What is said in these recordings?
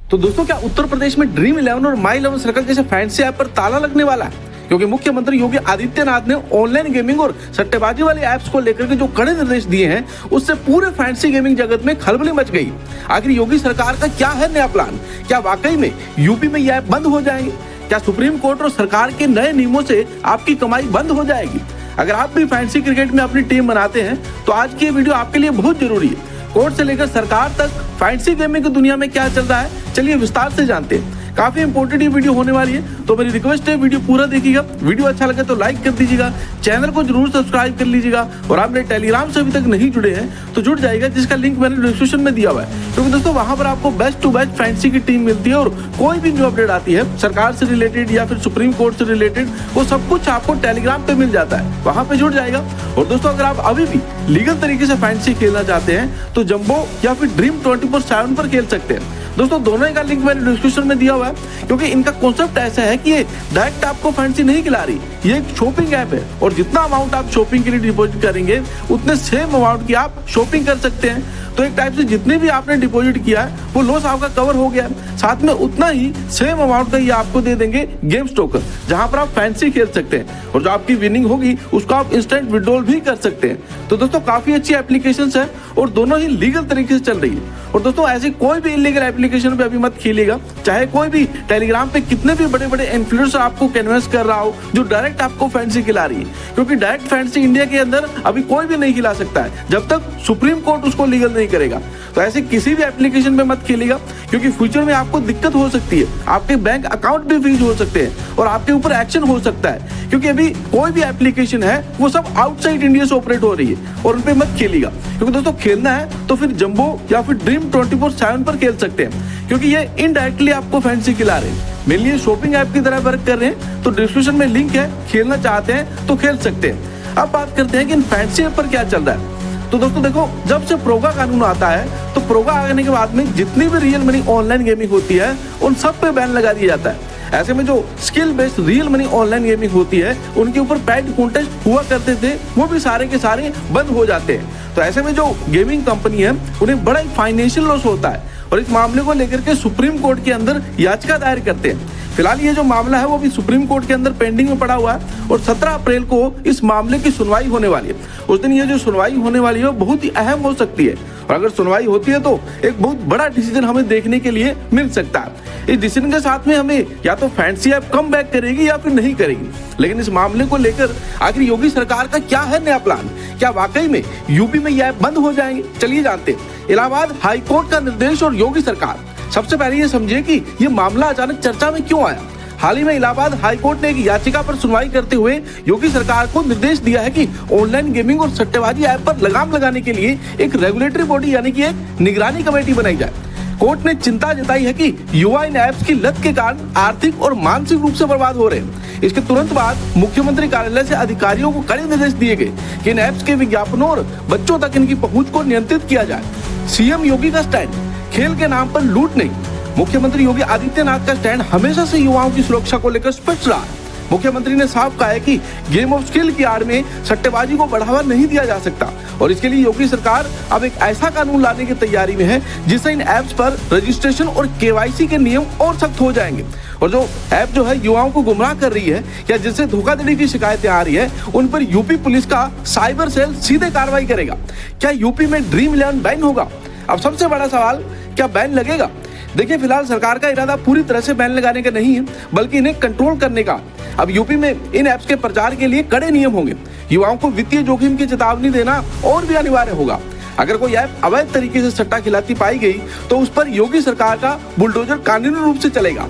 तो दोस्तों, क्या उत्तर प्रदेश में ड्रीम 11 और माई 11 सर्कल जैसे फैंसी ऐप पर ताला लगने वाला है? क्योंकि मुख्यमंत्री योगी आदित्यनाथ ने ऑनलाइन गेमिंग और सट्टेबाजी वाले ऐप्स को लेकर के जो कड़े निर्देश दिए हैं, उससे पूरे फैंसी गेमिंग जगत में खलबली मच गई। आखिर योगी सरकार का क्या है नया प्लान? क्या वाकई में यूपी में ये ऐप बंद हो जाएंगे? क्या सुप्रीम कोर्ट और सरकार के नए नियमों से आपकी कमाई बंद हो जाएगी? अगर आप भी फैंसी क्रिकेट में अपनी टीम बनाते हैं तो आज की ये वीडियो आपके लिए बहुत जरूरी है। कोर्ट से लेकर सरकार तक फैंसी गेमिंग की दुनिया में क्या चल रहा है, चलिए विस्तार से जानते हैं। काफी इंपॉर्टेंट ये वीडियो होने वाली है, तो मेरी रिक्वेस्ट है वीडियो पूरा देखिएगा। वीडियो अच्छा लगे तो लाइक कर दीजिएगा, चैनल को जरूर सब्सक्राइब कर लीजिएगा और आप मेरे टेलीग्राम से अभी तक नहीं जुड़े हैं तो जुड़ जाइएगा, जिसका लिंक मैंने डिस्क्रिप्शन में दिया हुआ है। क्योंकि दोस्तों, वहां पर आपको बेस्ट टू बेस्ट फैंसी की टीम मिलती है और कोई भी न्यू अपडेट आती है सरकार से रिलेटेड या फिर सुप्रीम कोर्ट से रिलेटेड, वो सब कुछ आपको टेलीग्राम पे मिल जाता है, वहां पे जुड़ जाएगा। और दोस्तों, अगर आप अभी भी लीगल तरीके से फैंसी खेलना चाहते हैं तो जंबो या फिर ड्रीम 24/7 पर खेल सकते हैं। दोस्तों, दोनों का लिंक मैंने डिस्क्रिप्शन में दिया हुआ है, क्योंकि इनका कॉन्सेप्ट ऐसा है कि ये डायरेक्ट आपको फैंसी नहीं खिला रही, ये एक शॉपिंग ऐप है और जितना अमाउंट आप शॉपिंग के लिए डिपॉजिट करेंगे उतने सेम अमाउंट की आप शॉपिंग कर सकते हैं। तो एक टाइप से जितने भी आपने डिपॉजिट किया है वो लॉस आपका कवर हो गया है, साथ में उतना ही सेम अमाउंट का ये आपको दे देंगे गेम स्टोकर, जहां पर आप फैंसी खेल सकते हैं और जो आपकी विनिंग होगी उसको आप इंस्टेंट विड्रॉल भी कर सकते हैं। तो दोस्तों, काफी अच्छी एप्लीकेशन है और दोनों ही लीगल तरीके से चल रही है। और दोस्तों, ऐसी कोई भी इलीगल एप्लीकेशन पे अभी मत खेलिएगा, चाहे कोई भी टेलीग्राम पे कितने भी बड़े बड़े इन्फ्लुएंसर आपको कन्विंस कर रहा हो जो डायरेक्ट आपको फैंसी खिला रही है, क्योंकि डायरेक्ट फैंसी इंडिया के अंदर अभी कोई भी नहीं खिला सकता है जब तक सुप्रीम कोर्ट उसको लीगल नहीं करेगा। तो ऐसे किसी भी एप्लीकेशन पे मत खेलिएगा, क्योंकि फ्यूचर में आपको दिक्कत हो सकती है, आपके बैंक अकाउंट भी फ्रीज हो सकते हैं और आपके ऊपर एक्शन हो सकता है, क्योंकि अभी कोई भी एप्लीकेशन है वो सब आउटसाइड इंडिया से ऑपरेट हो रही है और उन पे मत खेलिएगा। क्योंकि दोस्तों, खेलना है तो फिर जंबो या फिर ड्रीम 24/7 पर खेल सकते हैं, क्योंकि ये इनडायरेक्टली आपको फैंसी खिला रहे हैं, मेनली ये शॉपिंग ऐप की तरह वर्क कर रहे हैं। तो डिस्क्रिप्शन में लिंक है, खेलना चाहते हैं तो खेल सकते हैं। अब बात करते हैं कि इन फैंसी ऐप पर क्या चल रहा है। तो दोस्तों देखो, जब से प्रोगा कानून आता है तो प्रोगा आने के बाद में जितनी भी रियल मनी ऑनलाइन गेमिंग होती है उन सब पे बैन लगा दिया जाता है। ऐसे में जो skill based real money online gaming होती है उनके ऊपर पेड कॉन्टेस्ट हुआ करते थे, वो भी सारे के सारे बंद हो जाते हैं। तो ऐसे में जो गेमिंग कंपनी है उन्हें बड़ा ही फाइनेंशियल लॉस होता है और इस मामले को लेकर के सुप्रीम कोर्ट के अंदर याचिका दायर करते हैं। फिलहाल ये जो मामला है वो भी सुप्रीम कोर्ट के अंदर पेंडिंग में पड़ा हुआ है और 17 अप्रैल को इस मामले की सुनवाई होने वाली है। उस दिन ये जो सुनवाई होने वाली है वो बहुत ही अहम हो सकती है और अगर सुनवाई होती है तो एक बहुत बड़ा डिसीजन हमें देखने के लिए मिल सकता है। इस डिसीजन के साथ में हमें या तो फैंसी ऐप कम बैक करेगी या फिर नहीं करेगी। लेकिन इस मामले को लेकर आखिर योगी सरकार का क्या है नया प्लान? क्या वाकई में यूपी में ये ऐप बंद हो जाएंगे? चलिए जानते हैं। इलाहाबाद हाई कोर्ट का निर्देश और योगी सरकार। सबसे पहले ये समझिए कि ये मामला अचानक चर्चा में क्यों आया। हाल ही में इलाहाबाद हाई कोर्ट ने एक याचिका पर सुनवाई करते हुए योगी सरकार को निर्देश दिया है कि ऑनलाइन गेमिंग और सट्टेबाजी ऐप पर लगाम लगाने के लिए एक रेगुलेटरी बॉडी यानी कि एक निगरानी कमेटी बनाई जाए। कोर्ट ने चिंता जताई है कि युवा इन ऐप्स की लत के कारण आर्थिक और मानसिक रूप से बर्बाद हो रहे हैं। इसके तुरंत बाद मुख्यमंत्री कार्यालय से अधिकारियों को कड़े निर्देश दिए गए कि इन ऐप्स के विज्ञापनों और बच्चों तक इनकी पहुंच को नियंत्रित किया जाए। सीएम योगी का स्टैंड, खेल के नाम पर लूट नहीं। मुख्यमंत्री योगी आदित्यनाथ का स्टैंड हमेशा से युवाओं की सुरक्षा को लेकर स्पष्ट रहा। मुख्यमंत्री ने साफ कहा है कि गेम ऑफ स्किल की आड़ में सट्टेबाजी को बढ़ावा नहीं दिया जा सकता और इसके लिए योगी सरकार अब एक ऐसा कानून लाने की तैयारी में है जिससे इन ऐप्स पर रजिस्ट्रेशन और केवाईसी के नियम और सख्त हो जाएंगे। और जो ऐप जो है युवाओं को गुमराह कर रही है या जिससे धोखाधड़ी की शिकायतें आ रही है, उन पर यूपी पुलिस का साइबर सेल सीधे कार्रवाई करेगा। क्या यूपी में ड्रीम 11 बैन होगा? अब सबसे बड़ा सवाल, क्या बैन लगेगा? देखिए, फिलहाल सरकार का इरादा पूरी तरह से बैन लगाने का नहीं है, बल्कि इन्हें कंट्रोल करने का। अब यूपी में इन ऐप्स के प्रचार के लिए कड़े नियम होंगे। युवाओं को वित्तीय जोखिम की चेतावनी देना और भी अनिवार्य होगा। अगर कोई ऐप अवैध तरीके से सट्टा खिलाती पाई गई तो उस पर योगी सरकार का बुलडोजर कानूनी रूप से चलेगा।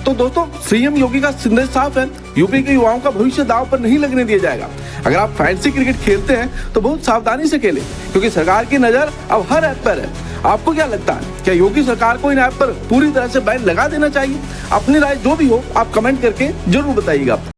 तो दोस्तों, सीएम योगी का संदेश साफ है, यूपी के युवाओं का भविष्य दांव पर नहीं लगने दिया जाएगा। अगर आप फैंसी क्रिकेट खेलते हैं तो बहुत सावधानी से खेलें, क्योंकि सरकार की नजर अब हर ऐप पर है। आपको क्या लगता है, क्या योगी सरकार को इन ऐप पर पूरी तरह से बैन लगा देना चाहिए? अपनी राय जो भी हो आप कमेंट करके जरूर बताइएगा।